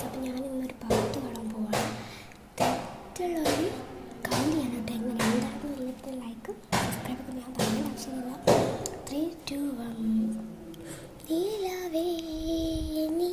Guys. അപ്പോൾ ഞാൻ ഇന്നൊരു പാട്ട് പാടാൻ പോവാണ്. തെറ്റുള്ളവർ കമൻറ്റ് ചെയ്യാൻ കേട്ടോ. എങ്ങനെ എന്തായിരുന്നു ഇല്ലത്തെ ലൈക്ക് സബ്സ്ക്രൈബ് ഒക്കെ ഞാൻ പറയേണ്ട ആവശ്യമില്ല. 3, 2, 1. നീലവേ നീ